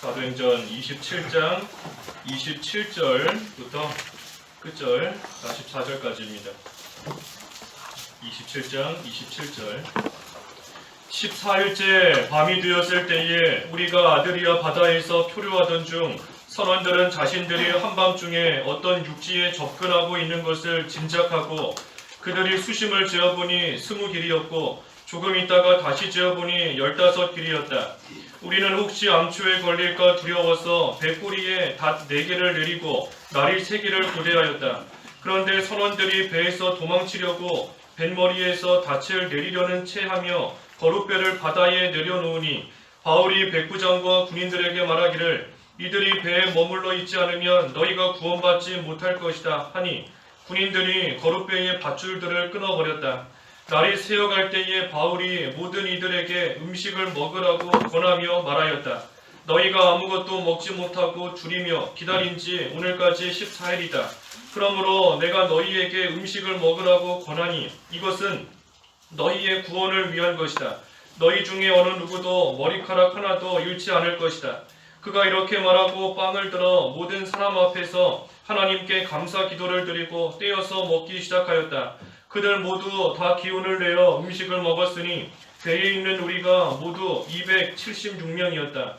사도행전 27장 27절부터 끝절 44절까지입니다. 27장 27절 14일째 밤이 되었을 때에 우리가 아드리아 바다에서 표류하던 중 선원들은 자신들이 한밤중에 어떤 육지에 접근하고 있는 것을 짐작하고 그들이 수심을 재어보니 20길이었고 조금 있다가 다시 재어보니 15길이었다. 우리는 혹시 암초에 걸릴까 두려워서 배꼬리에 닷 4개를 내리고 나리 3개를 고대하였다. 그런데 선원들이 배에서 도망치려고 뱃머리에서 닻을 내리려는 채 하며 거룻배를 바다에 내려놓으니 바울이 백부장과 군인들에게 말하기를 이들이 배에 머물러 있지 않으면 너희가 구원받지 못할 것이다 하니 군인들이 거룻배의 밧줄들을 끊어버렸다. 날이 새어갈 때에 바울이 모든 이들에게 음식을 먹으라고 권하며 말하였다. 너희가 아무것도 먹지 못하고 줄이며 기다린 지 오늘까지 14일이다. 그러므로 내가 너희에게 음식을 먹으라고 권하니 이것은 너희의 구원을 위한 것이다. 너희 중에 어느 누구도 머리카락 하나도 잃지 않을 것이다. 그가 이렇게 말하고 빵을 들어 모든 사람 앞에서 하나님께 감사 기도를 드리고 떼어서 먹기 시작하였다. 그들 모두 다 기운을 내어 음식을 먹었으니 배에 있는 우리가 모두 276명이었다.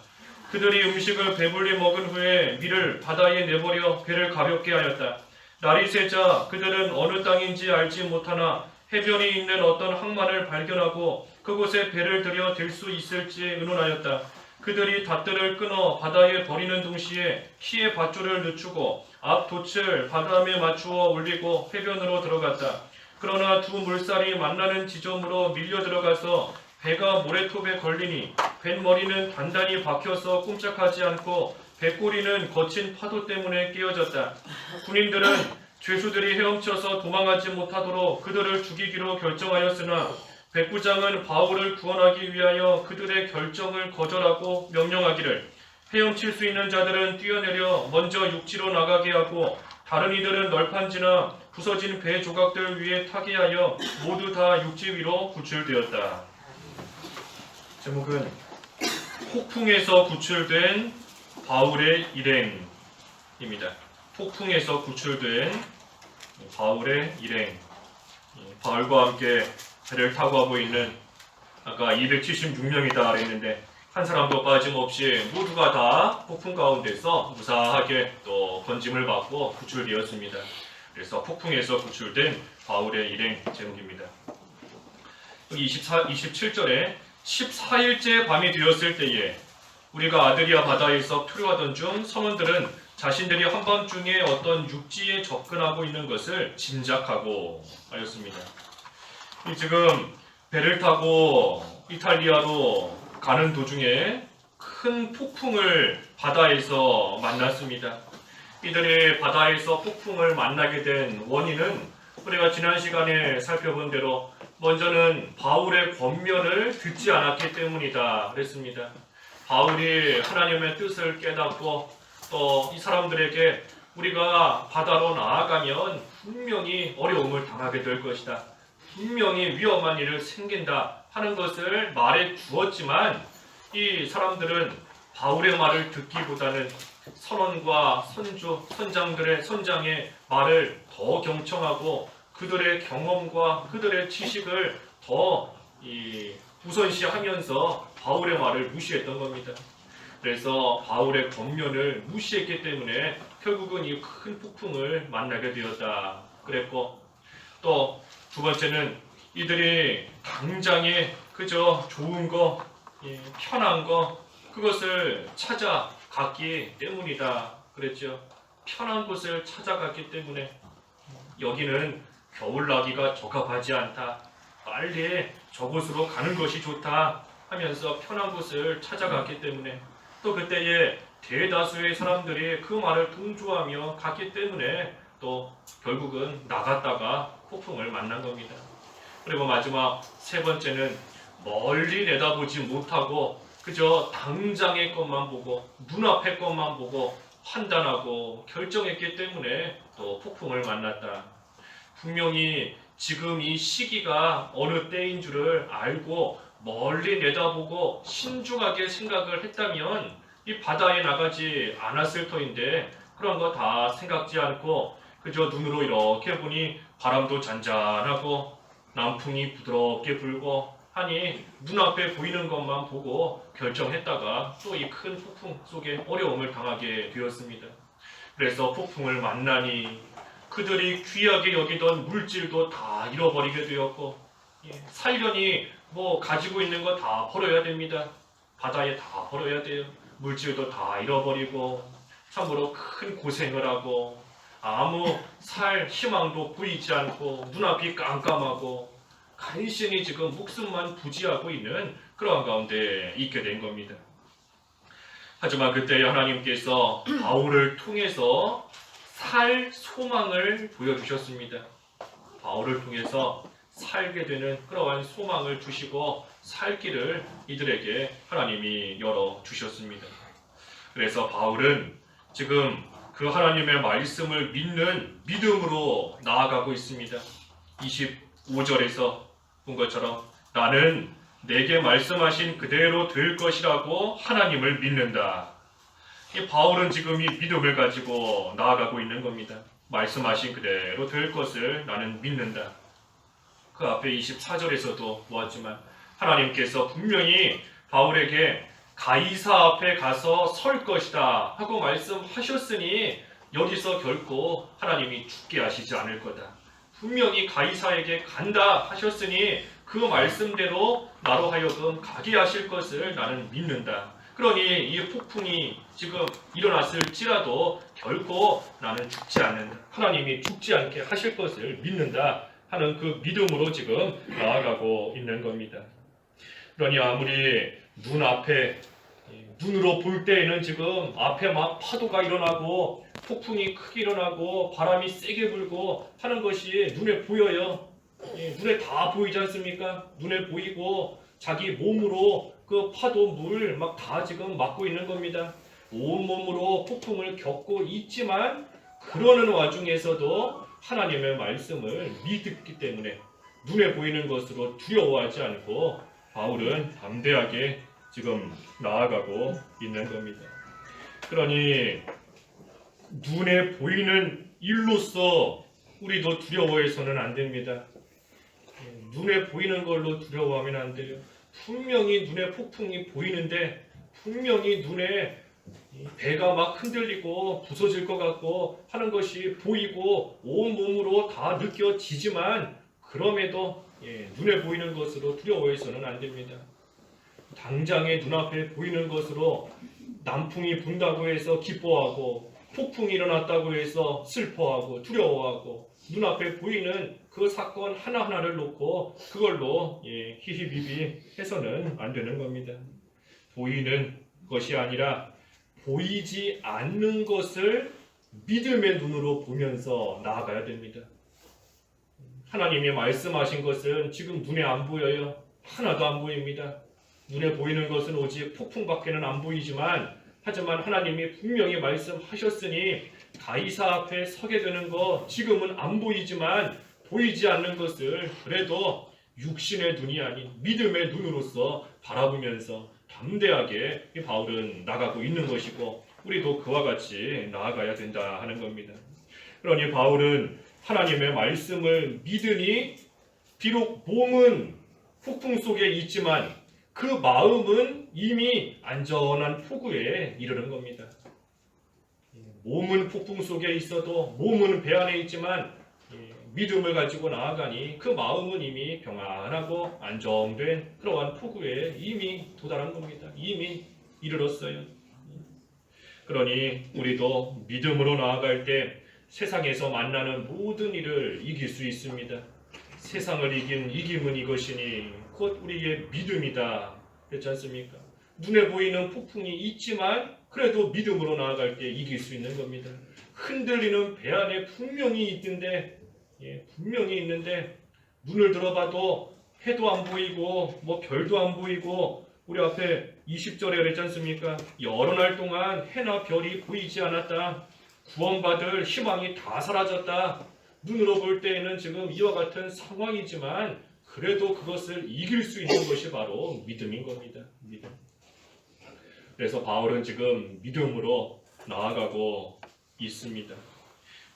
그들이 음식을 배불리 먹은 후에 밀을 바다에 내버려 배를 가볍게 하였다. 날이 새자 그들은 어느 땅인지 알지 못하나 해변에 있는 어떤 항만을 발견하고 그곳에 배를 들여 댈 수 있을지 의논하였다. 그들이 닷들을 끊어 바다에 버리는 동시에 키에 밧줄을 늦추고 앞 돛을 바람에 맞추어 올리고 해변으로 들어갔다. 그러나 두 물살이 만나는 지점으로 밀려 들어가서 배가 모래톱에 걸리니 뱃머리는 단단히 박혀서 꼼짝하지 않고 배꼬리는 거친 파도 때문에 끼어졌다. 군인들은 죄수들이 헤엄쳐서 도망하지 못하도록 그들을 죽이기로 결정하였으나 백부장은 바울을 구원하기 위하여 그들의 결정을 거절하고 명령하기를 헤엄칠 수 있는 자들은 뛰어내려 먼저 육지로 나가게 하고 다른 이들은 널판지나 부서진 배 조각들 위에 타게 하여 모두 다 육지 위로 구출되었다. 제목은 폭풍에서 구출된 바울의 일행입니다. 폭풍에서 구출된 바울의 일행. 바울과 함께 배를 타고 하고 있는 아까 276명이다 그랬는데 한 사람도 빠짐없이 모두가 다 폭풍 가운데서 무사하게 또 건짐을 받고 구출되었습니다. 그래서 폭풍에서 구출된 바울의 일행 제목입니다. 27절에 14일째 밤이 되었을 때에 우리가 아드리아 바다에서 표류하던 중 선원들은 자신들이 한밤중에 어떤 육지에 접근하고 있는 것을 짐작하고 하였습니다. 지금 배를 타고 이탈리아로 가는 도중에 큰 폭풍을 바다에서 만났습니다. 이들이 바다에서 폭풍을 만나게 된 원인은 우리가 지난 시간에 살펴본 대로 먼저는 바울의 권면을 듣지 않았기 때문이다 그랬습니다. 바울이 하나님의 뜻을 깨닫고 또 이 사람들에게 우리가 바다로 나아가면 분명히 어려움을 당하게 될 것이다. 분명히 위험한 일을 생긴다 하는 것을 말해 주었지만 이 사람들은 바울의 말을 듣기보다는 선원과 선장의 말을 더 경청하고 그들의 경험과 그들의 지식을 더 우선시하면서 바울의 말을 무시했던 겁니다. 그래서 바울의 권면을 무시했기 때문에 결국은 이 큰 폭풍을 만나게 되었다 그랬고 또 두 번째는 이들이 당장에 그저 좋은 거, 편한 거 그것을 찾아갔기 때문이다 그랬죠. 편한 곳을 찾아갔기 때문에 여기는 겨울나기가 적합하지 않다. 빨리 저곳으로 가는 것이 좋다 하면서 편한 곳을 찾아갔기 때문에 또 그때에 대다수의 사람들이 그 말을 동조하며 갔기 때문에 또 결국은 나갔다가 폭풍을 만난 겁니다. 그리고 마지막 세 번째는 멀리 내다보지 못하고 그저 당장의 것만 보고 눈앞의 것만 보고 판단하고 결정했기 때문에 또 폭풍을 만났다. 분명히 지금 이 시기가 어느 때인 줄을 알고 멀리 내다보고 신중하게 생각을 했다면 이 바다에 나가지 않았을 터인데 그런 거 다 생각지 않고 그저 눈으로 이렇게 보니 바람도 잔잔하고 남풍이 부드럽게 불고 하니 눈앞에 보이는 것만 보고 결정했다가 또 이 큰 폭풍 속에 어려움을 당하게 되었습니다. 그래서 폭풍을 만나니 그들이 귀하게 여기던 물질도 다 잃어버리게 되었고 살려니 뭐 가지고 있는 거 다 버려야 됩니다. 바다에 다 버려야 돼요. 물질도 다 잃어버리고 참으로 큰 고생을 하고 아무 살 희망도 보이지 않고 눈앞이 깜깜하고 간신히 지금 목숨만 부지하고 있는 그러한 가운데 있게 된 겁니다. 하지만 그때 하나님께서 바울을 통해서 살 소망을 보여주셨습니다. 바울을 통해서 살게 되는 그러한 소망을 주시고 살 길을 이들에게 하나님이 열어주셨습니다. 그래서 바울은 지금 그 하나님의 말씀을 믿는 믿음으로 나아가고 있습니다. 25절에서 본 것처럼 나는 내게 말씀하신 그대로 될 것이라고 하나님을 믿는다. 이 바울은 지금 이 믿음을 가지고 나아가고 있는 겁니다. 말씀하신 그대로 될 것을 나는 믿는다. 그 앞에 24절에서도 보았지만 하나님께서 분명히 바울에게 가이사 앞에 가서 설 것이다 하고 말씀하셨으니 여기서 결코 하나님이 죽게 하시지 않을 거다. 분명히 가이사에게 간다 하셨으니 그 말씀대로 나로 하여금 가게 하실 것을 나는 믿는다. 그러니 이 폭풍이 지금 일어났을지라도 결코 나는 죽지 않는다. 하나님이 죽지 않게 하실 것을 믿는다 하는 그 믿음으로 지금 나아가고 있는 겁니다. 그러니 아무리 눈앞에 눈으로 볼 때에는 지금 앞에 막 파도가 일어나고 폭풍이 크게 일어나고 바람이 세게 불고 하는 것이 눈에 보여요. 눈에 다 보이지 않습니까? 눈에 보이고 자기 몸으로 그 파도 물 막 다 지금 맞고 있는 겁니다. 온몸으로 폭풍을 겪고 있지만 그러는 와중에서도 하나님의 말씀을 믿기 때문에 눈에 보이는 것으로 두려워하지 않고 바울은 담대하게 지금 나아가고 있는 겁니다. 그러니 눈에 보이는 일로서 우리도 두려워해서는 안 됩니다. 눈에 보이는 걸로 두려워하면 안 돼요. 분명히 눈에 폭풍이 보이는데 분명히 눈에 배가 막 흔들리고 부서질 것 같고 하는 것이 보이고 온몸으로 다 느껴지지만 그럼에도 눈에 보이는 것으로 두려워해서는 안 됩니다. 당장에 눈앞에 보이는 것으로 남풍이 분다고 해서 기뻐하고 폭풍이 일어났다고 해서 슬퍼하고 두려워하고 눈앞에 보이는 그 사건 하나하나를 놓고 그걸로 히히비비 해서는 안 되는 겁니다. 보이는 것이 아니라 보이지 않는 것을 믿음의 눈으로 보면서 나아가야 됩니다. 하나님이 말씀하신 것은 지금 눈에 안 보여요. 하나도 안 보입니다. 눈에 보이는 것은 오직 폭풍밖에는 안 보이지만 하지만 하나님이 분명히 말씀하셨으니 가이사 앞에 서게 되는 거 지금은 안 보이지만 보이지 않는 것을 그래도 육신의 눈이 아닌 믿음의 눈으로서 바라보면서 담대하게 바울은 나가고 있는 것이고 우리도 그와 같이 나아가야 된다 하는 겁니다. 그러니 바울은 하나님의 말씀을 믿으니 비록 몸은 폭풍 속에 있지만 그 마음은 이미 안전한 포구에 이르는 겁니다. 몸은 폭풍 속에 있어도 몸은 배 안에 있지만 믿음을 가지고 나아가니 그 마음은 이미 평안하고 안정된 그러한 포구에 이미 도달한 겁니다. 이미 이르렀어요. 그러니 우리도 믿음으로 나아갈 때 세상에서 만나는 모든 일을 이길 수 있습니다. 세상을 이긴 이김은 이것이니 곧 우리의 믿음이다. 그렇지 않습니까? 눈에 보이는 폭풍이 있지만 그래도 믿음으로 나아갈 때 이길 수 있는 겁니다. 흔들리는 배 안에 분명히 분명히 있는데 눈을 들어봐도 해도 안 보이고 뭐 별도 안 보이고 우리 앞에 20절에 그랬지 않습니까? 여러 날 동안 해나 별이 보이지 않았다. 구원받을 희망이 다 사라졌다. 눈으로 볼 때에는 지금 이와 같은 상황이지만 그래도 그것을 이길 수 있는 것이 바로 믿음인 겁니다. 믿음. 그래서 바울은 지금 믿음으로 나아가고 있습니다.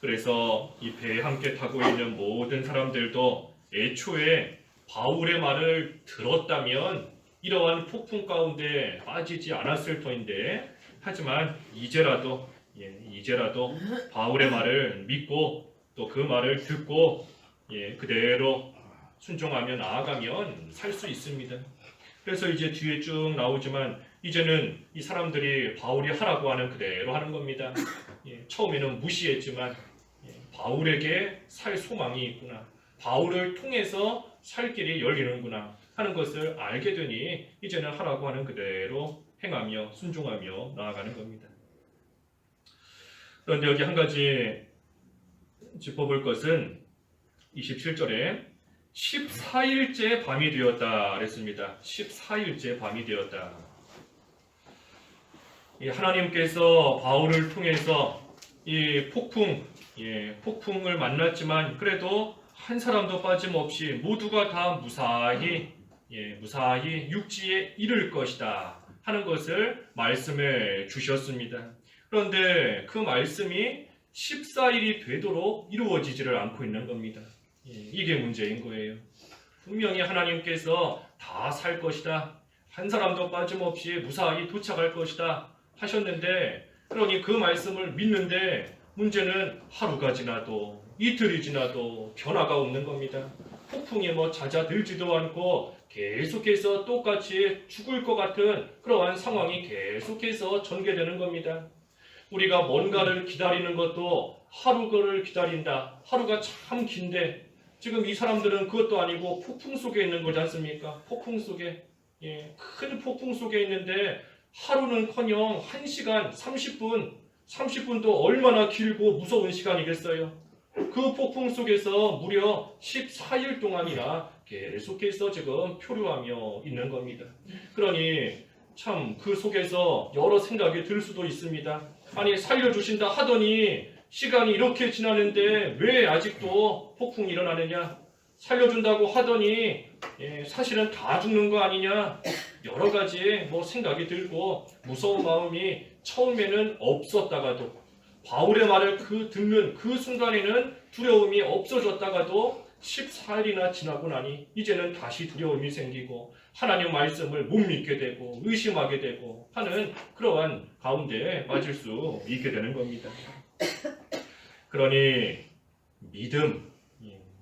그래서 이 배에 함께 타고 있는 모든 사람들도 애초에 바울의 말을 들었다면 이러한 폭풍 가운데 빠지지 않았을 터인데, 하지만 이제라도 바울의 말을 믿고 또 그 말을 듣고 그대로 순종하며 나아가면 살 수 있습니다. 그래서 이제 뒤에 쭉 나오지만 이제는 이 사람들이 바울이 하라고 하는 그대로 하는 겁니다. 처음에는 무시했지만 바울에게 살 소망이 있구나, 바울을 통해서 살 길이 열리는구나 하는 것을 알게 되니 이제는 하라고 하는 그대로 행하며 순종하며 나아가는 겁니다. 그런데 여기 한 가지 짚어볼 것은 27절에 14일째 밤이 되었다 그랬습니다. 14일째 밤이 되었다. 하나님께서 바울을 통해서 이 폭풍을 만났지만 그래도 한 사람도 빠짐없이 모두가 다 무사히 육지에 이를 것이다 하는 것을 말씀해 주셨습니다. 그런데 그 말씀이 14일이 되도록 이루어지지를 않고 있는 겁니다. 이게 문제인 거예요. 분명히 하나님께서 다 살 것이다, 한 사람도 빠짐없이 무사히 도착할 것이다 하셨는데, 그러니 그 말씀을 믿는데 문제는 하루가 지나도 이틀이 지나도 변화가 없는 겁니다. 폭풍이 잦아들지도 않고 계속해서 똑같이 죽을 것 같은 그러한 상황이 계속해서 전개되는 겁니다. 우리가 뭔가를 기다리는 것도 하루를 기다린다, 하루가 참 긴데 지금 이 사람들은 그것도 아니고 폭풍 속에 있는 거지 않습니까? 폭풍 속에, 큰 폭풍 속에 있는데 하루는커녕 1시간 30분도 얼마나 길고 무서운 시간이겠어요. 그 폭풍 속에서 무려 14일 동안이나 계속해서 지금 표류하며 있는 겁니다. 그러니 참 그 속에서 여러 생각이 들 수도 있습니다. 아니, 살려주신다 하더니 시간이 이렇게 지나는데 왜 아직도 폭풍이 일어나느냐? 살려준다고 하더니 사실은 다 죽는 거 아니냐? 여러 가지 생각이 들고 무서운 마음이 처음에는 없었다가도, 바울의 말을 듣는 그 순간에는 두려움이 없어졌다가도 14일이나 지나고 나니 이제는 다시 두려움이 생기고 하나님 말씀을 못 믿게 되고 의심하게 되고 하는 그러한 가운데에 빠질 수 있게 되는 겁니다. 그러니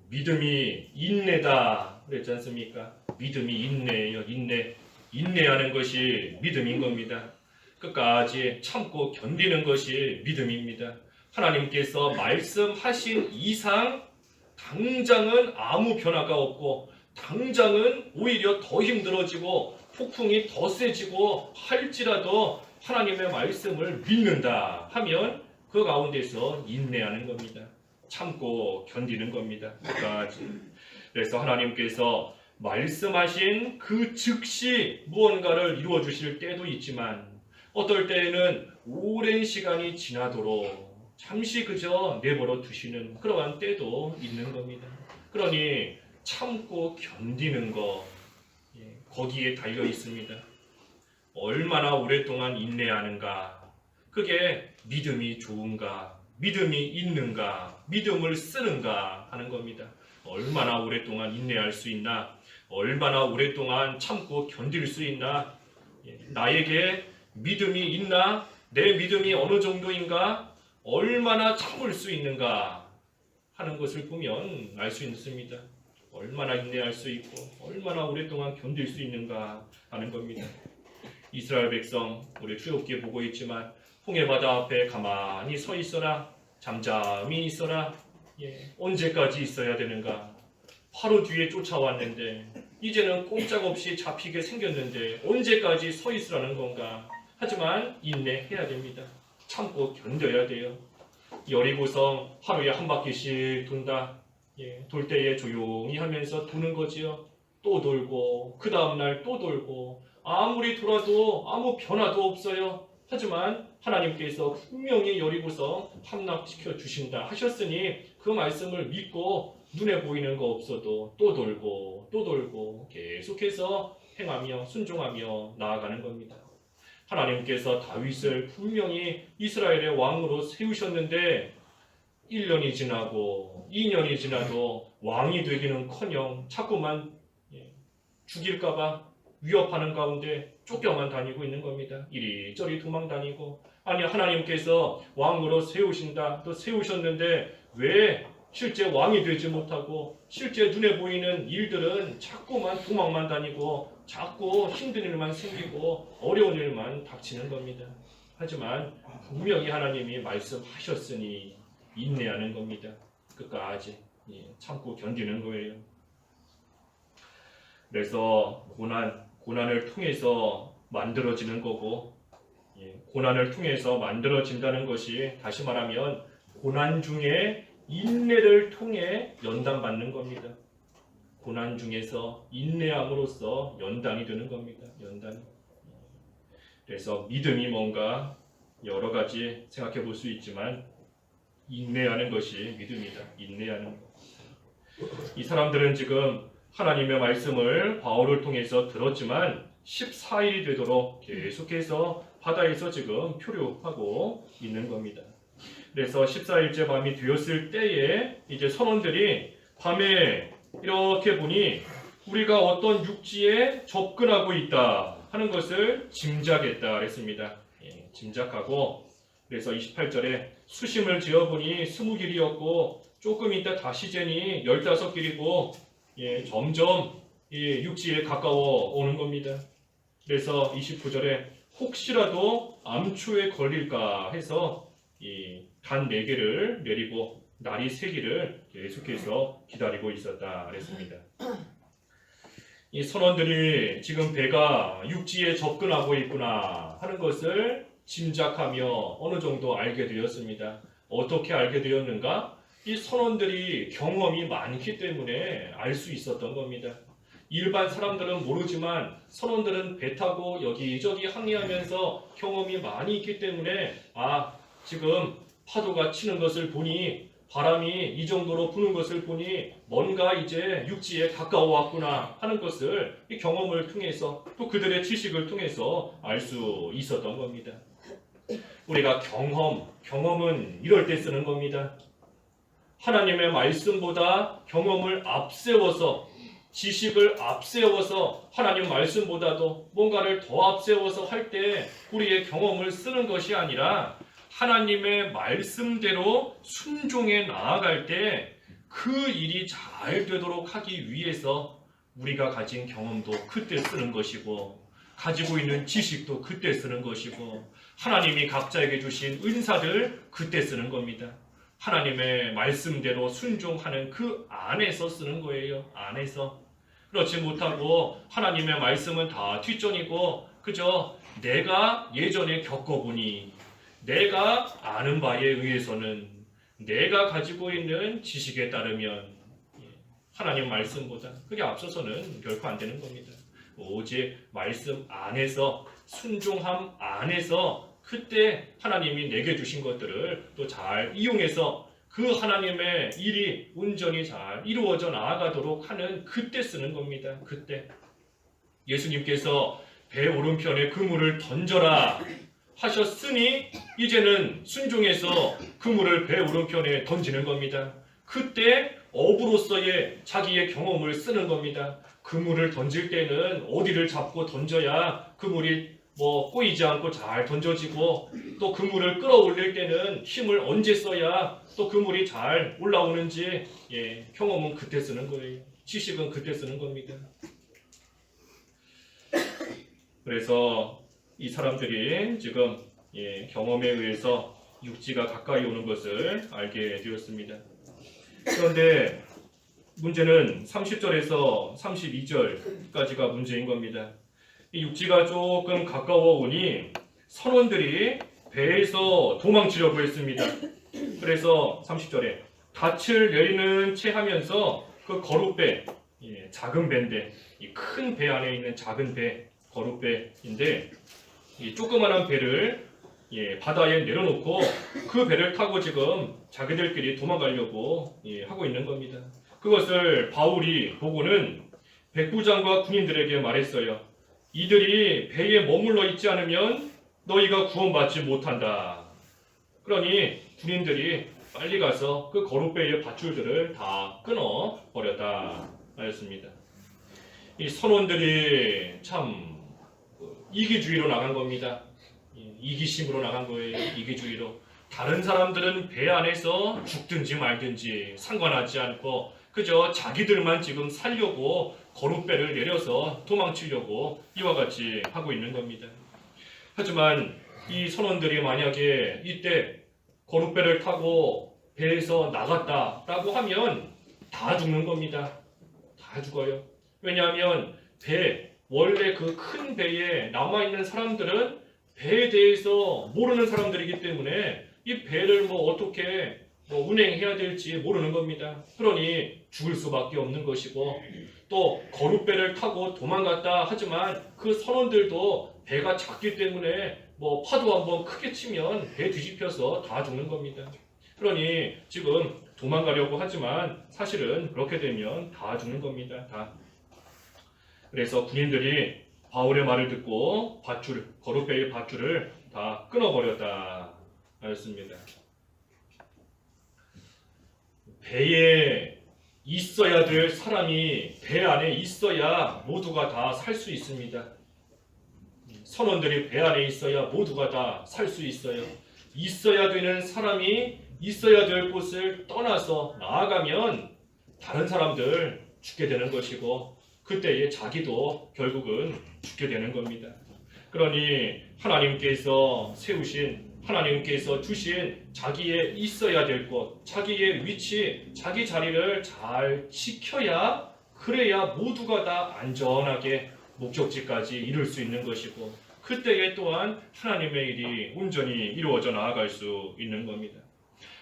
믿음이 인내다 그랬지 않습니까? 믿음이 인내예요. 인내하는 것이 믿음인 겁니다. 끝까지 참고 견디는 것이 믿음입니다. 하나님께서 말씀하신 이상 당장은 아무 변화가 없고 당장은 오히려 더 힘들어지고 폭풍이 더 세지고 할지라도 하나님의 말씀을 믿는다 하면 그 가운데서 인내하는 겁니다. 참고 견디는 겁니다. 끝까지. 그래서 하나님께서 말씀하신 그 즉시 무언가를 이루어 주실 때도 있지만 어떨 때에는 오랜 시간이 지나도록 잠시 그저 내버려 두시는 그러한 때도 있는 겁니다. 그러니 참고 견디는 것, 거기에 달려 있습니다. 얼마나 오랫동안 인내하는가, 그게 믿음이 좋은가, 믿음이 있는가, 믿음을 쓰는가 하는 겁니다. 얼마나 오랫동안 인내할 수 있나, 얼마나 오랫동안 참고 견딜 수 있나, 나에게 믿음이 있나, 내 믿음이 어느 정도인가, 얼마나 참을 수 있는가 하는 것을 보면 알 수 있습니다. 얼마나 인내할 수 있고 얼마나 오랫동안 견딜 수 있는가 하는 겁니다. 이스라엘 백성 우리 출애굽기에 보고 있지만 홍해바다 앞에 가만히 서 있어라, 잠잠히 있어라. 언제까지 있어야 되는가? 바로 뒤에 쫓아왔는데 이제는 꼼짝없이 잡히게 생겼는데 언제까지 서 있으라는 건가? 하지만 인내해야 됩니다. 참고 견뎌야 돼요. 여리고성 하루에 한 바퀴씩 돈다. 돌 때에 조용히 하면서 도는 거지요. 또 돌고 그 다음날 또 돌고 아무리 돌아도 아무 변화도 없어요. 하지만 하나님께서 분명히 여리고성 함락시켜 주신다 하셨으니 그 말씀을 믿고 눈에 보이는 거 없어도 또 돌고 또 돌고 계속해서 행하며 순종하며 나아가는 겁니다. 하나님께서 다윗을 분명히 이스라엘의 왕으로 세우셨는데 1년이 지나고 2년이 지나도 왕이 되기는커녕 자꾸만 죽일까봐 위협하는 가운데 쫓겨만 다니고 있는 겁니다. 이리저리 도망 다니고, 아니 하나님께서 왕으로 세우신다, 또 세우셨는데 왜 실제 왕이 되지 못하고 실제 눈에 보이는 일들은 자꾸만 도망만 다니고 자꾸 힘든 일만 생기고 어려운 일만 닥치는 겁니다. 하지만 분명히 하나님이 말씀하셨으니 인내하는 겁니다. 끝까지 참고 견디는 거예요. 그래서 고난을 통해서 만들어지는 거고, 고난을 통해서 만들어진다는 것이 다시 말하면 고난 중에 인내를 통해 연단받는 겁니다. 고난 중에서 인내함으로써 연단이 되는 겁니다. 연단. 그래서 믿음이 뭔가 여러 가지 생각해 볼 수 있지만 인내하는 것이 믿음이다. 인내하는 것. 이 사람들은 지금 하나님의 말씀을 바울을 통해서 들었지만 14일이 되도록 계속해서 바다에서 지금 표류하고 있는 겁니다. 그래서 14일째 밤이 되었을 때에 이제 선원들이 밤에 이렇게 보니 우리가 어떤 육지에 접근하고 있다 하는 것을 짐작했다 그랬습니다. 짐작하고, 그래서 28절에 수심을 지어보니 20길이었고 조금 있다 다시 재니 15길이고 점점 육지에 가까워 오는 겁니다. 그래서 29절에 혹시라도 암초에 걸릴까 해서 단 4개를 내리고 날이 새기를 계속해서 기다리고 있었다 그랬습니다. 이 선원들이 지금 배가 육지에 접근하고 있구나 하는 것을 짐작하며 어느 정도 알게 되었습니다. 어떻게 알게 되었는가? 이 선원들이 경험이 많기 때문에 알 수 있었던 겁니다. 일반 사람들은 모르지만 선원들은 배 타고 여기저기 항해하면서 경험이 많이 있기 때문에 지금 파도가 치는 것을 보니, 바람이 이 정도로 부는 것을 보니 뭔가 이제 육지에 가까워 왔구나 하는 것을 이 경험을 통해서, 또 그들의 지식을 통해서 알 수 있었던 겁니다. 우리가 경험은 이럴 때 쓰는 겁니다. 하나님의 말씀보다 경험을 앞세워서, 지식을 앞세워서 하나님 말씀보다도 뭔가를 더 앞세워서 할 때 우리의 경험을 쓰는 것이 아니라 하나님의 말씀대로 순종해 나아갈 때 그 일이 잘 되도록 하기 위해서 우리가 가진 경험도 그때 쓰는 것이고, 가지고 있는 지식도 그때 쓰는 것이고, 하나님이 각자에게 주신 은사들 그때 쓰는 겁니다. 하나님의 말씀대로 순종하는 그 안에서 쓰는 거예요. 안에서. 그렇지 못하고 하나님의 말씀은 다 뒷전이고 그저 내가 예전에 겪어보니, 내가 아는 바에 의해서는, 내가 가지고 있는 지식에 따르면 하나님 말씀보다 그게 앞서서는 결코 안 되는 겁니다. 오직 말씀 안에서, 순종함 안에서 그때 하나님이 내게 주신 것들을 또 잘 이용해서 그 하나님의 일이 온전히 잘 이루어져 나아가도록 하는 그때 쓰는 겁니다. 그때 예수님께서 배 오른편에 그물을 던져라 하셨으니 이제는 순종해서 그물을 배 오른편에 던지는 겁니다. 그때 어부로서의 자기의 경험을 쓰는 겁니다. 그물을 던질 때는 어디를 잡고 던져야 그물이 꼬이지 않고 잘 던져지고, 또 그물을 끌어올릴 때는 힘을 언제 써야 또 그물이 잘 올라오는지, 경험은 그때 쓰는 거예요. 지식은 그때 쓰는 겁니다. 그래서 이 사람들이 지금 경험에 의해서 육지가 가까이 오는 것을 알게 되었습니다. 그런데 문제는 30절에서 32절까지가 문제인 겁니다. 이 육지가 조금 가까워 오니 선원들이 배에서 도망치려고 했습니다. 그래서 30절에 닻을 내리는 채 하면서 그 거룻배, 작은 배인데 이 큰 배 안에 있는 작은 배, 거룻배인데 이 조그만한 배를 바다에 내려놓고 그 배를 타고 지금 자기들끼리 도망가려고 하고 있는 겁니다. 그것을 바울이 보고는 백부장과 군인들에게 말했어요. 이들이 배에 머물러 있지 않으면 너희가 구원받지 못한다. 그러니 군인들이 빨리 가서 그 거룻배의 밧줄들을 다 끊어 버렸다 하였습니다. 이 선원들이 참 이기주의로 나간 겁니다. 이기심으로 나간 거예요. 이기주의로. 다른 사람들은 배 안에서 죽든지 말든지 상관하지 않고 그저 자기들만 지금 살려고 거룻배를 내려서 도망치려고 이와 같이 하고 있는 겁니다. 하지만 이 선원들이 만약에 이때 거룻배를 타고 배에서 나갔다라고 하면 다 죽는 겁니다. 다 죽어요. 왜냐하면 원래 그 큰 배에 남아있는 사람들은 배에 대해서 모르는 사람들이기 때문에 이 배를 어떻게 운행해야 될지 모르는 겁니다. 그러니 죽을 수밖에 없는 것이고, 또 거룻배를 타고 도망갔다 하지만 그 선원들도 배가 작기 때문에 파도 한번 크게 치면 배 뒤집혀서 다 죽는 겁니다. 그러니 지금 도망가려고 하지만 사실은 그렇게 되면 다 죽는 겁니다. 다. 그래서 군인들이 바울의 말을 듣고 거룻배의 밧줄을 다 끊어버렸다 하였습니다. 배에 있어야 될 사람이 배 안에 있어야 모두가 다 살 수 있습니다. 선원들이 배 안에 있어야 모두가 다 살 수 있어요. 있어야 되는 사람이 있어야 될 곳을 떠나서 나아가면 다른 사람들 죽게 되는 것이고, 그때에 자기도 결국은 죽게 되는 겁니다. 그러니 하나님께서 주신 자기의 있어야 될 곳, 자기의 위치, 자기 자리를 잘 지켜야, 그래야 모두가 다 안전하게 목적지까지 이룰 수 있는 것이고, 그때에 또한 하나님의 일이 온전히 이루어져 나아갈 수 있는 겁니다.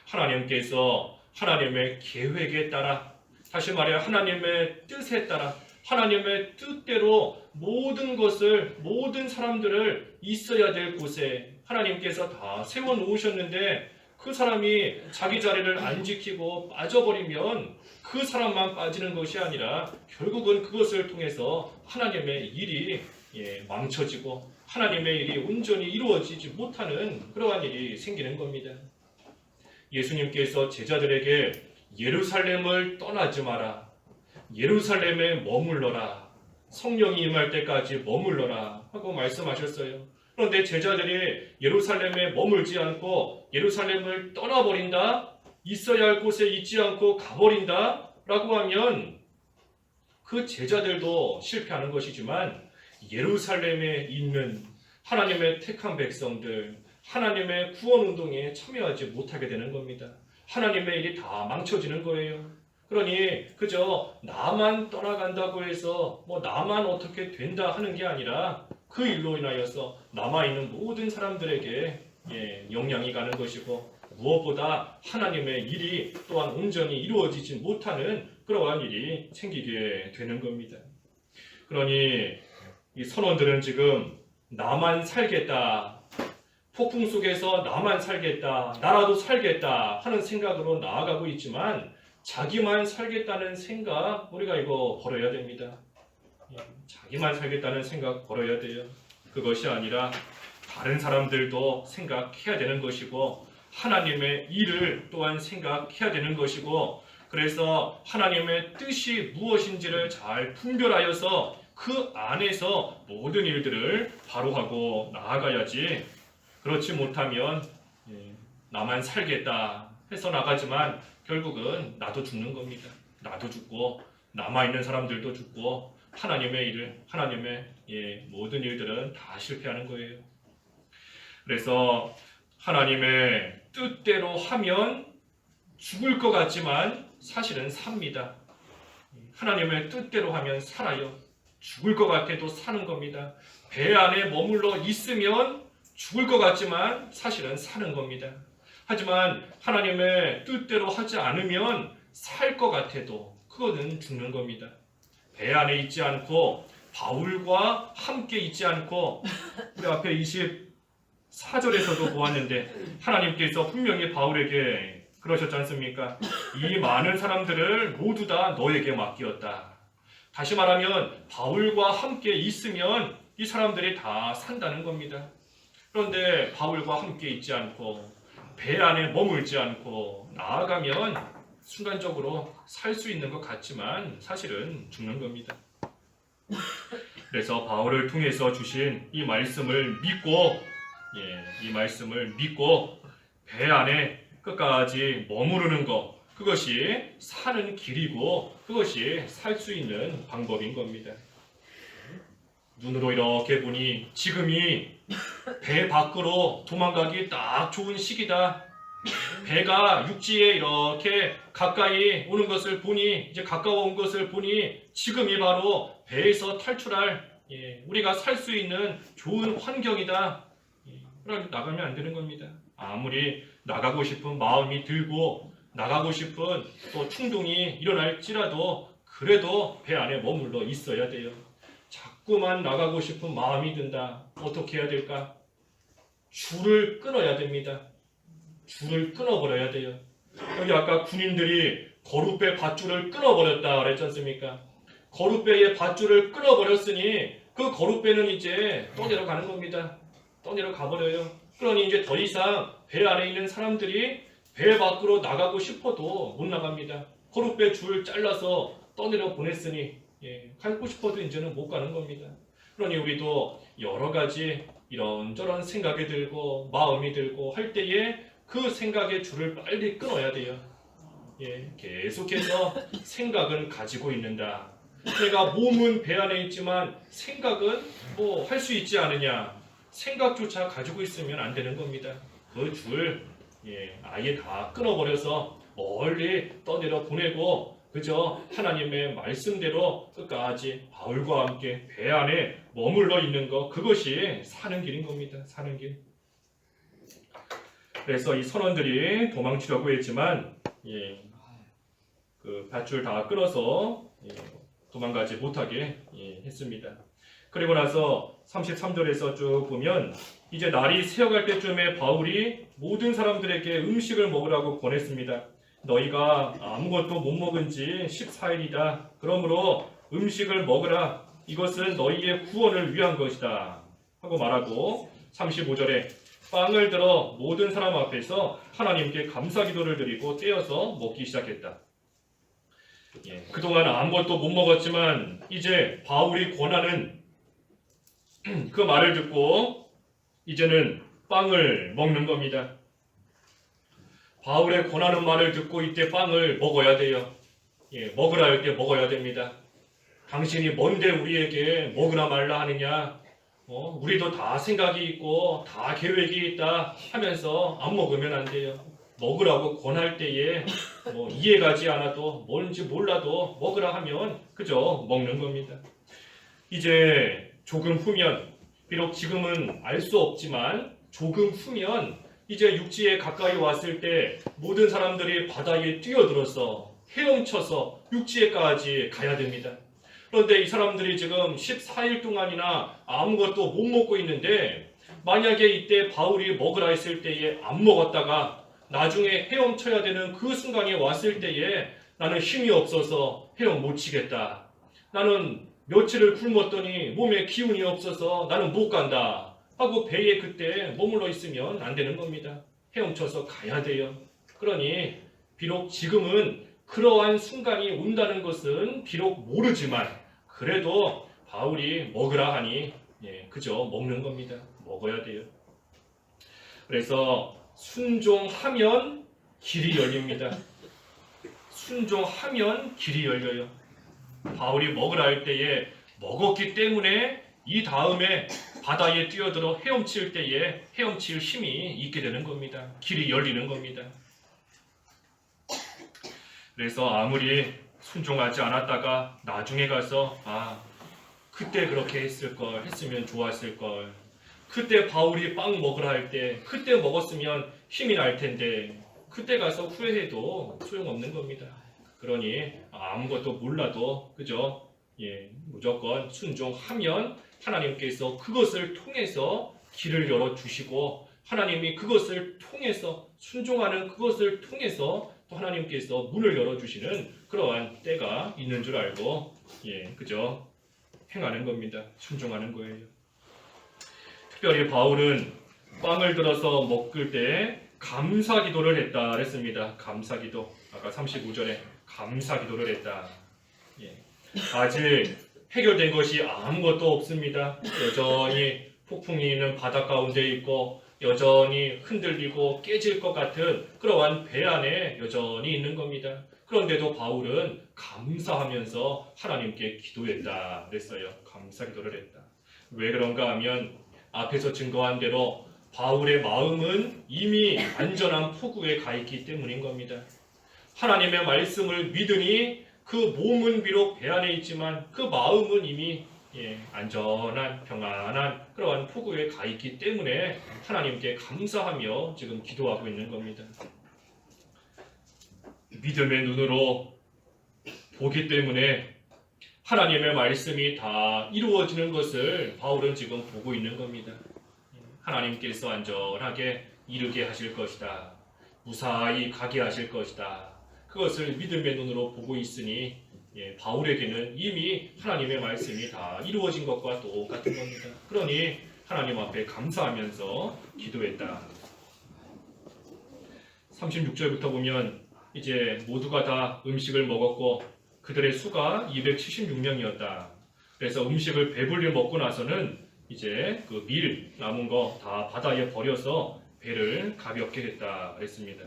하나님께서 하나님의 계획에 따라, 다시 말해 하나님의 뜻에 따라, 하나님의 뜻대로 모든 사람들을 있어야 될 곳에 하나님께서 다 세워놓으셨는데, 그 사람이 자기 자리를 안 지키고 빠져버리면 그 사람만 빠지는 것이 아니라 결국은 그것을 통해서 하나님의 일이 망쳐지고 하나님의 일이 온전히 이루어지지 못하는 그러한 일이 생기는 겁니다. 예수님께서 제자들에게 예루살렘을 떠나지 마라, 예루살렘에 머물러라, 성령이 임할 때까지 머물러라 하고 말씀하셨어요. 그런데 제자들이 예루살렘에 머물지 않고 예루살렘을 떠나버린다, 있어야 할 곳에 있지 않고 가버린다 라고 하면 그 제자들도 실패하는 것이지만, 예루살렘에 있는 하나님의 택한 백성들, 하나님의 구원운동에 참여하지 못하게 되는 겁니다. 하나님의 일이 다 망쳐지는 거예요. 그러니 그저 나만 떠나간다고 해서 나만 어떻게 된다 하는 게 아니라 그 일로 인하여서 남아있는 모든 사람들에게 영향이 가는 것이고, 무엇보다 하나님의 일이 또한 온전히 이루어지지 못하는 그러한 일이 생기게 되는 겁니다. 그러니 이 선원들은 지금 나만 살겠다, 폭풍 속에서 나만 살겠다, 나라도 살겠다 하는 생각으로 나아가고 있지만, 자기만 살겠다는 생각 우리가 이거 버려야 됩니다. 자기만 살겠다는 생각 버려야 돼요. 그것이 아니라 다른 사람들도 생각해야 되는 것이고, 하나님의 일을 또한 생각해야 되는 것이고, 그래서 하나님의 뜻이 무엇인지를 잘 분별하여서 그 안에서 모든 일들을 바로 하고 나아가야지, 그렇지 못하면 나만 살겠다 해서 나가지만 결국은 나도 죽는 겁니다. 나도 죽고 남아있는 사람들도 죽고 하나님의 모든 일들은 다 실패하는 거예요. 그래서 하나님의 뜻대로 하면 죽을 것 같지만 사실은 삽니다. 하나님의 뜻대로 하면 살아요. 죽을 것 같아도 사는 겁니다. 배 안에 머물러 있으면 죽을 것 같지만 사실은 사는 겁니다. 하지만 하나님의 뜻대로 하지 않으면 살 것 같아도 그거는 죽는 겁니다. 배 안에 있지 않고 바울과 함께 있지 않고, 우리 앞에 24절에서도 보았는데 하나님께서 분명히 바울에게 그러셨지 않습니까? 이 많은 사람들을 모두 다 너에게 맡기었다. 다시 말하면 바울과 함께 있으면 이 사람들이 다 산다는 겁니다. 그런데 바울과 함께 있지 않고 배 안에 머물지 않고 나아가면 순간적으로 살 수 있는 것 같지만 사실은 죽는 겁니다. 그래서 바울을 통해서 주신 이 말씀을 믿고 이 말씀을 믿고 배 안에 끝까지 머무르는 것, 그것이 사는 길이고 그것이 살 수 있는 방법인 겁니다. 눈으로 이렇게 보니 지금이 배 밖으로 도망가기 딱 좋은 시기다. 배가 육지에 이렇게 가까이 오는 것을 보니, 이제 가까워 온 것을 보니 지금이 바로 배에서 탈출할 우리가 살 수 있는 좋은 환경이다. 그러나 나가면 안 되는 겁니다. 아무리 나가고 싶은 마음이 들고 나가고 싶은 또 충동이 일어날지라도 그래도 배 안에 머물러 있어야 돼요. 자꾸만 나가고 싶은 마음이 든다. 어떻게 해야 될까? 줄을 끊어야 됩니다. 줄을 끊어버려야 돼요. 여기 아까 군인들이 거룻배 밧줄을 끊어버렸다 그랬지 않습니까? 거룻배의 밧줄을 끊어버렸으니 그 거룻배는 이제 떠내려 가는 겁니다. 떠내려 가버려요. 그러니 이제 더 이상 배 안에 있는 사람들이 배 밖으로 나가고 싶어도 못 나갑니다. 거룻배 줄 잘라서 떠내려 보냈으니 가고 싶어도 이제는 못 가는 겁니다. 그러니 우리도 여러 가지 이런저런 생각이 들고 마음이 들고 할 때에 그 생각의 줄을 빨리 끊어야 돼요. 계속해서 생각은 가지고 있는다. 내가 몸은 배 안에 있지만 생각은 뭐 할 수 있지 않느냐. 생각조차 가지고 있으면 안 되는 겁니다. 그 줄 아예 다 끊어버려서 멀리 떠내려 보내고 그저 하나님의 말씀대로 끝까지 바울과 함께 배 안에 머물러 있는 것, 그것이 사는 길인 겁니다. 사는 길. 그래서 이 선원들이 도망치려고 했지만 그 밧줄 다 끊어서 도망가지 못하게 했습니다. 그리고 나서 33절에서 쭉 보면 이제 날이 새어갈 때쯤에 바울이 모든 사람들에게 음식을 먹으라고 권했습니다. 너희가 아무것도 못 먹은 지 14일이다. 그러므로 음식을 먹으라. 이것은 너희의 구원을 위한 것이다. 하고 말하고 35절에 빵을 들어 모든 사람 앞에서 하나님께 감사 기도를 드리고 떼어서 먹기 시작했다. 그동안 아무것도 못 먹었지만 이제 바울이 권하는 그 말을 듣고 이제는 빵을 먹는 겁니다. 바울의 권하는 말을 듣고 이때 빵을 먹어야 돼요. 먹으라 할 때 먹어야 됩니다. 당신이 뭔데 우리에게 먹으라 말라 하느냐? 우리도 다 생각이 있고 다 계획이 있다 하면서 안 먹으면 안 돼요. 먹으라고 권할 때에 이해가지 않아도 뭔지 몰라도 먹으라 하면 그저 먹는 겁니다. 이제 조금 후면, 비록 지금은 알 수 없지만 조금 후면 이제 육지에 가까이 왔을 때 모든 사람들이 바다에 뛰어들어서 헤엄쳐서 육지에까지 가야 됩니다. 그런데 이 사람들이 지금 14일 동안이나 아무것도 못 먹고 있는데 만약에 이때 바울이 먹으라 했을 때에 안 먹었다가 나중에 헤엄쳐야 되는 그 순간이 왔을 때에 나는 힘이 없어서 헤엄 못 치겠다. 나는 며칠을 굶었더니 몸에 기운이 없어서 나는 못 간다. 하고 배에 그때 머물러 있으면 안 되는 겁니다. 헤엄쳐서 가야 돼요. 그러니 비록 지금은 그러한 순간이 온다는 것은 비록 모르지만 그래도 바울이 먹으라 하니 그저 먹는 겁니다. 먹어야 돼요. 그래서 순종하면 길이 열립니다. 순종하면 길이 열려요. 바울이 먹으라 할 때에 먹었기 때문에 이 다음에 바다에 뛰어들어 헤엄칠 때에 헤엄칠 힘이 있게 되는 겁니다. 길이 열리는 겁니다. 그래서 아무리 순종하지 않았다가 나중에 가서 그때 그렇게 했으면 좋았을 걸. 그때 바울이 빵 먹으라 할 때 그때 먹었으면 힘이 날 텐데 그때 가서 후회해도 소용없는 겁니다. 그러니 아무것도 몰라도 그저 무조건 순종하면 하나님께서 그것을 통해서 길을 열어주시고 하나님이 그것을 통해서 순종하는 그것을 통해서 또 하나님께서 문을 열어주시는 그러한 때가 있는 줄 알고 그저 행하는 겁니다. 순종하는 거예요. 특별히 바울은 빵을 들어서 먹을 때 감사 기도를 했다 그랬습니다. 감사 기도. 아까 35절에 감사 기도를 했다. 예. 아직 해결된 것이 아무것도 없습니다. 여전히 폭풍이 있는 바다 가운데 있고 여전히 흔들리고 깨질 것 같은 그러한 배 안에 여전히 있는 겁니다. 그런데도 바울은 감사하면서 하나님께 기도했다 그랬어요. 감사 기도를 했다. 왜 그런가 하면 앞에서 증거한 대로 바울의 마음은 이미 안전한 포구에 가 있기 때문인 겁니다. 하나님의 말씀을 믿으니 그 몸은 비록 배 안에 있지만 그 마음은 이미 안전한 평안한 그러한 포구에 가 있기 때문에 하나님께 감사하며 지금 기도하고 있는 겁니다. 믿음의 눈으로 보기 때문에 하나님의 말씀이 다 이루어지는 것을 바울은 지금 보고 있는 겁니다. 하나님께서 안전하게 이르게 하실 것이다. 무사히 가게 하실 것이다. 그것을 믿음의 눈으로 보고 있으니 바울에게는 이미 하나님의 말씀이 다 이루어진 것과 똑같은 겁니다. 그러니 하나님 앞에 감사하면서 기도했다. 36절부터 보면 이제 모두가 다 음식을 먹었고 그들의 수가 276명이었다. 그래서 음식을 배불리 먹고 나서는 이제 그 밀 남은 거 다 바다에 버려서 배를 가볍게 했다 그랬습니다.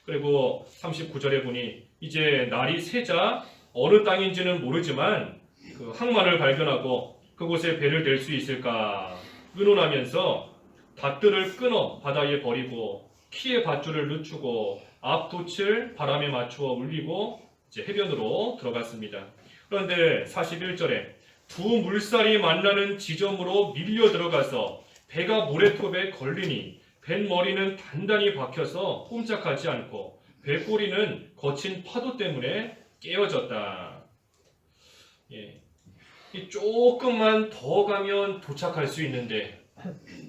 그리고 39절에 보니 이제 날이 새자 어느 땅인지는 모르지만 그 항만을 발견하고 그곳에 배를 댈 수 있을까 의논하면서 닷들을 끊어 바다에 버리고 키에 밧줄을 늦추고 앞돛을 바람에 맞추어 울리고 이제 해변으로 들어갔습니다. 그런데 41절에 두 물살이 만나는 지점으로 밀려 들어가서 배가 모래톱에 걸리니 뱃머리는 단단히 박혀서 꼼짝하지 않고 배꼬리는 거친 파도 때문에 깨어졌다. 조금만 더 가면 도착할 수 있는데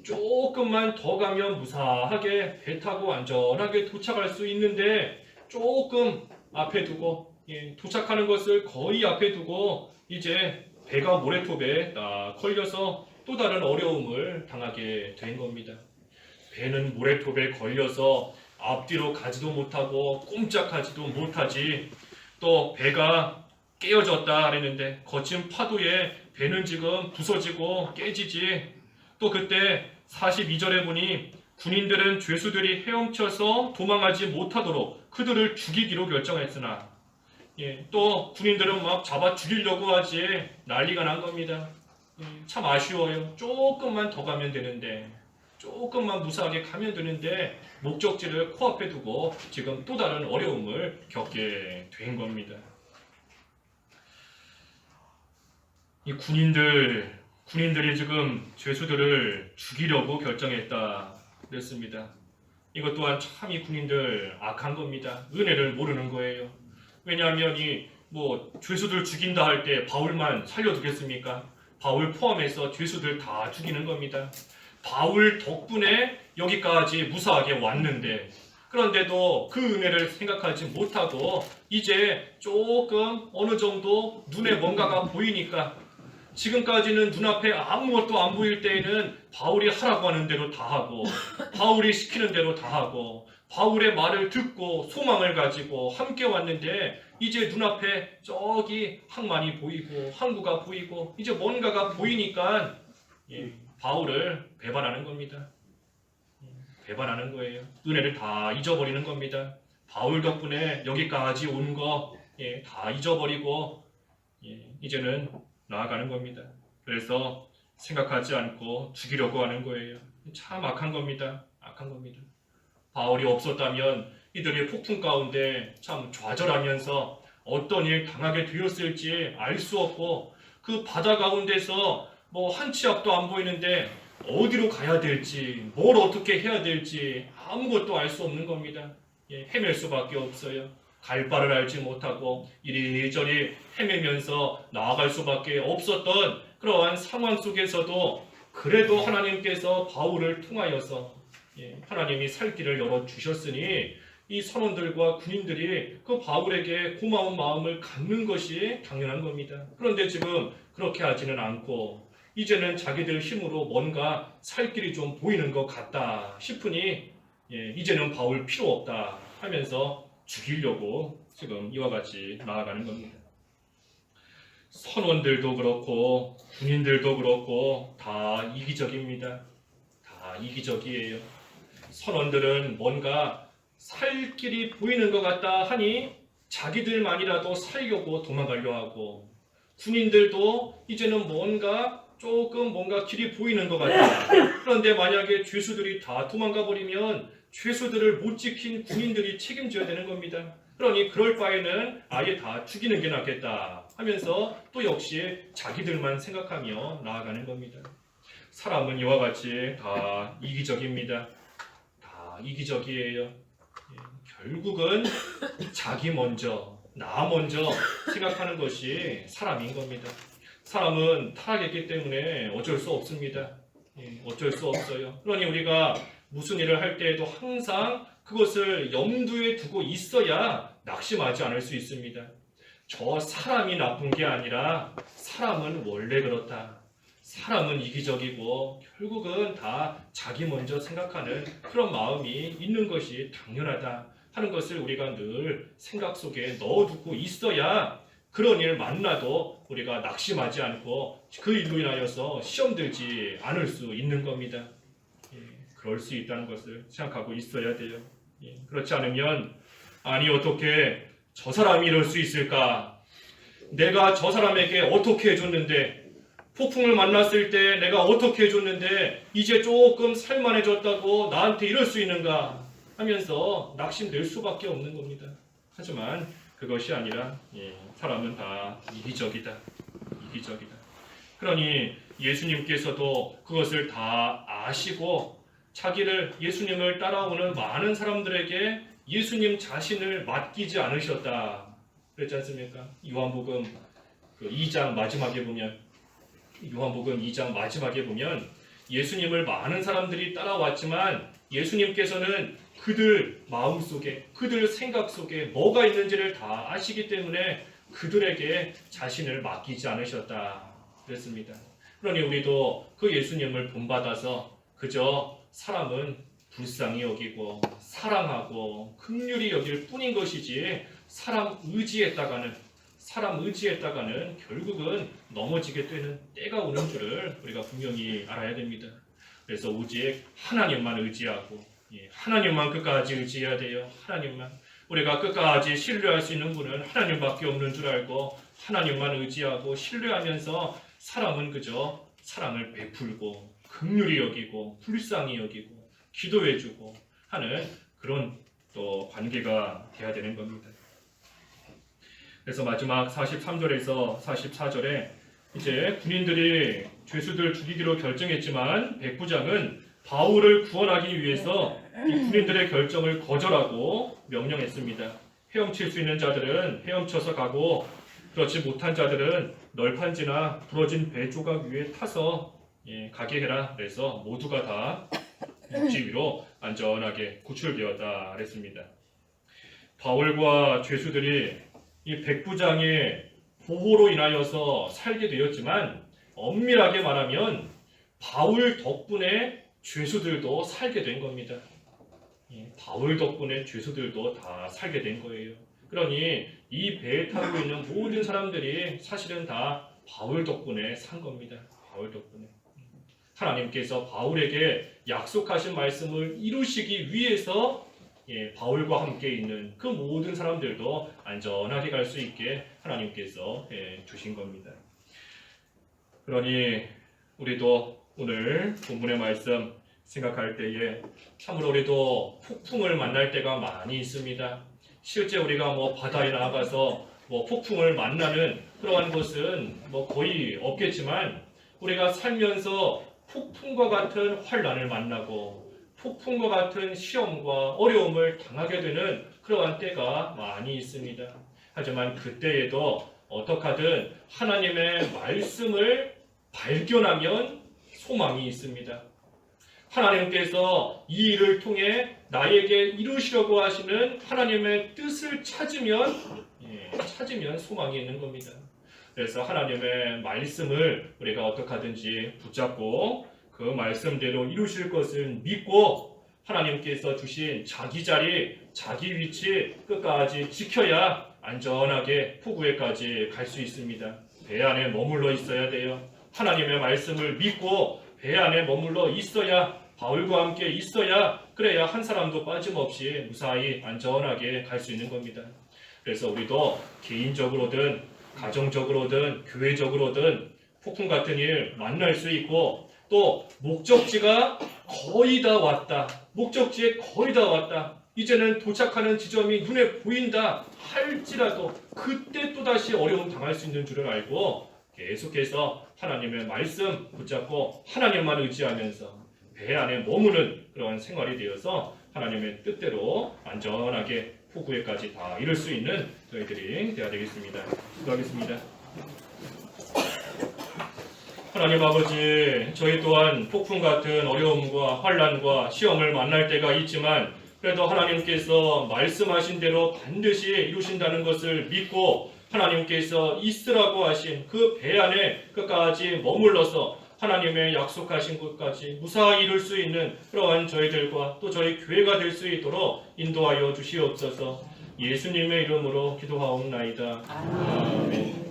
조금만 더 가면 무사하게 배 타고 안전하게 도착할 수 있는데 조금 앞에 두고 도착하는 것을 거의 앞에 두고 이제 배가 모래톱에 딱 걸려서 또 다른 어려움을 당하게 된 겁니다. 배는 모래톱에 걸려서 앞뒤로 가지도 못하고 꼼짝하지도 못하지. 또 배가 깨어졌다 그랬는데 거친 파도에 배는 지금 부서지고 깨지지. 또 그때 42절에 보니 군인들은 죄수들이 헤엄쳐서 도망하지 못하도록 그들을 죽이기로 결정했으나 또 군인들은 막 잡아 죽이려고 하지. 난리가 난 겁니다. 참 아쉬워요. 조금만 더 가면 되는데 조금만 무사하게 가면 되는데 목적지를 코앞에 두고 지금 또 다른 어려움을 겪게 된 겁니다. 이 군인들이 지금 죄수들을 죽이려고 결정했다 그랬습니다. 이것 또한 참 이 군인들 악한 겁니다. 은혜를 모르는 거예요. 왜냐하면 죄수들 죽인다 할 때 바울만 살려두겠습니까? 바울 포함해서 죄수들 다 죽이는 겁니다. 바울 덕분에 여기까지 무사하게 왔는데 그런데도 그 은혜를 생각하지 못하고 이제 조금 어느 정도 눈에 뭔가가 보이니까 지금까지는 눈앞에 아무것도 안 보일 때에는 바울이 하라고 하는 대로 다 하고 바울이 시키는 대로 다 하고 바울의 말을 듣고 소망을 가지고 함께 왔는데 이제 눈앞에 저기 항만이 보이고 항구가 보이고 이제 뭔가가 보이니까 바울을 배반하는 겁니다. 배반하는 거예요. 은혜를 다 잊어버리는 겁니다. 바울 덕분에 여기까지 온 거 다 잊어버리고 이제는 나아가는 겁니다. 그래서 생각하지 않고 죽이려고 하는 거예요. 참 악한 겁니다. 악한 겁니다. 바울이 없었다면 이들이 폭풍 가운데 참 좌절하면서 어떤 일 당하게 되었을지 알 수 없고 그 바다 가운데서 한 치 앞도 안 보이는데 어디로 가야 될지 뭘 어떻게 해야 될지 아무것도 알 수 없는 겁니다. 헤맬 수밖에 없어요. 갈 바를 알지 못하고 이리저리 헤매면서 나아갈 수밖에 없었던 그러한 상황 속에서도 그래도 하나님께서 바울을 통하여서 하나님이 살 길을 열어주셨으니 이 선원들과 군인들이 그 바울에게 고마운 마음을 갖는 것이 당연한 겁니다. 그런데 지금 그렇게 하지는 않고 이제는 자기들 힘으로 뭔가 살 길이 좀 보이는 것 같다 싶으니 이제는 바울 필요 없다 하면서 죽이려고 지금 이와 같이 나아가는 겁니다. 선원들도 그렇고 군인들도 그렇고 다 이기적입니다. 다 이기적이에요. 선원들은 뭔가 살 길이 보이는 것 같다 하니 자기들만이라도 살려고 도망가려 하고, 군인들도 이제는 뭔가 길이 보이는 것 같다. 그런데 만약에 죄수들이 다 도망가 버리면 죄수들을 못 지킨 군인들이 책임져야 되는 겁니다. 그러니 그럴 바에는 아예 다 죽이는 게 낫겠다 하면서 또 역시 자기들만 생각하며 나아가는 겁니다. 사람은 이와 같이 다 이기적입니다. 다 이기적이에요. 결국은 자기 먼저, 나 먼저 생각하는 것이 사람인 겁니다. 사람은 타락했기 때문에 어쩔 수 없습니다. 어쩔 수 없어요. 그러니 우리가 무슨 일을 할 때에도 항상 그것을 염두에 두고 있어야 낙심하지 않을 수 있습니다. 저 사람이 나쁜 게 아니라 사람은 원래 그렇다. 사람은 이기적이고 결국은 다 자기 먼저 생각하는 그런 마음이 있는 것이 당연하다 하는 것을 우리가 늘 생각 속에 넣어두고 있어야 그런 일 만나도 우리가 낙심하지 않고 그 일로 인하여서 시험 들지 않을 수 있는 겁니다. 그럴 수 있다는 것을 생각하고 있어야 돼요. 그렇지 않으면 아니 어떻게 저 사람이 이럴 수 있을까? 내가 저 사람에게 어떻게 해줬는데, 폭풍을 만났을 때 내가 어떻게 해줬는데 이제 조금 살만해졌다고 나한테 이럴 수 있는가 하면서 낙심될 수밖에 없는 겁니다. 하지만 그것이 아니라 사람은 다 이기적이다. 이기적이다. 그러니 예수님께서도 그것을 다 아시고 자기를 예수님을 따라오는 많은 사람들에게 예수님 자신을 맡기지 않으셨다. 그랬지 않습니까? 요한복음 2장 마지막에 보면 예수님을 많은 사람들이 따라왔지만 예수님께서는 그들 마음속에, 그들 생각 속에 뭐가 있는지를 다 아시기 때문에 그들에게 자신을 맡기지 않으셨다. 그랬습니다. 그러니 우리도 그 예수님을 본받아서 그저 사람은 불쌍히 여기고 사랑하고 긍휼히 여길 뿐인 것이지 사람 의지했다가는 결국은 넘어지게 되는 때가 오는 줄을 우리가 분명히 알아야 됩니다. 그래서 오직 하나님만 의지하고 하나님만 끝까지 의지해야 돼요. 하나님만. 우리가 끝까지 신뢰할 수 있는 분은 하나님밖에 없는 줄 알고 하나님만 의지하고 신뢰하면서 사람은 그저 사랑을 베풀고 긍휼히 여기고 불쌍히 여기고 기도해주고 하는 그런 또 관계가 돼야 되는 겁니다. 그래서 마지막 43절에서 44절에 이제 군인들이 죄수들 죽이기로 결정했지만 백부장은 바울을 구원하기 위해서 이 군인들의 결정을 거절하고 명령했습니다. 헤엄칠 수 있는 자들은 헤엄쳐서 가고 그렇지 못한 자들은 널판지나 부러진 배 조각 위에 타서 가게 해라. 그래서 모두가 다 육지 위로 안전하게 구출되었다 그랬습니다. 바울과 죄수들이 이 백부장의 보호로 인하여서 살게 되었지만 엄밀하게 말하면 바울 덕분에 죄수들도 살게 된 겁니다. 바울 덕분에 죄수들도 다 살게 된 거예요. 그러니 이 배에 타고 있는 모든 사람들이 사실은 다 바울 덕분에 산 겁니다. 바울 덕분에. 하나님께서 바울에게 약속하신 말씀을 이루시기 위해서 바울과 함께 있는 그 모든 사람들도 안전하게 갈 수 있게 하나님께서 주신 겁니다. 그러니 우리도 오늘 본문의 말씀 생각할 때에 참으로 우리도 폭풍을 만날 때가 많이 있습니다. 실제 우리가 바다에 나가서 폭풍을 만나는 그러한 것은 거의 없겠지만 우리가 살면서 폭풍과 같은 환난을 만나고 폭풍과 같은 시험과 어려움을 당하게 되는 그러한 때가 많이 있습니다. 하지만 그때에도 어떡하든 하나님의 말씀을 발견하면 소망이 있습니다. 하나님께서 이 일을 통해 나에게 이루시려고 하시는 하나님의 뜻을 찾으면 소망이 있는 겁니다. 그래서 하나님의 말씀을 우리가 어떻게 하든지 붙잡고 그 말씀대로 이루실 것을 믿고 하나님께서 주신 자기 자리, 자기 위치 끝까지 지켜야 안전하게 포구에까지 갈 수 있습니다. 배 안에 머물러 있어야 돼요. 하나님의 말씀을 믿고 배 안에 머물러 있어야, 바울과 함께 있어야, 그래야 한 사람도 빠짐없이 무사히 안전하게 갈 수 있는 겁니다. 그래서 우리도 개인적으로든 가정적으로든 교회적으로든 폭풍 같은 일 만날 수 있고, 또 목적지가 거의 다 왔다, 목적지에 거의 다 왔다, 이제는 도착하는 지점이 눈에 보인다 할지라도 그때 또다시 어려움 당할 수 있는 줄을 알고 계속해서 하나님의 말씀 붙잡고 하나님만 의지하면서 배 안에 머무는 그런 생활이 되어서 하나님의 뜻대로 안전하게 포구에까지 다 이룰 수 있는 저희들이 되어야 되겠습니다. 기도하겠습니다. 하나님 아버지, 저희 또한 폭풍 같은 어려움과 환난과 시험을 만날 때가 있지만 그래도 하나님께서 말씀하신 대로 반드시 이루신다는 것을 믿고 하나님께서 있으라고 하신 그 배 안에 끝까지 머물러서 하나님의 약속하신 곳까지 무사히 이룰 수 있는 그러한 저희들과 또 저희 교회가 될 수 있도록 인도하여 주시옵소서. 예수님의 이름으로 기도하옵나이다. 아멘.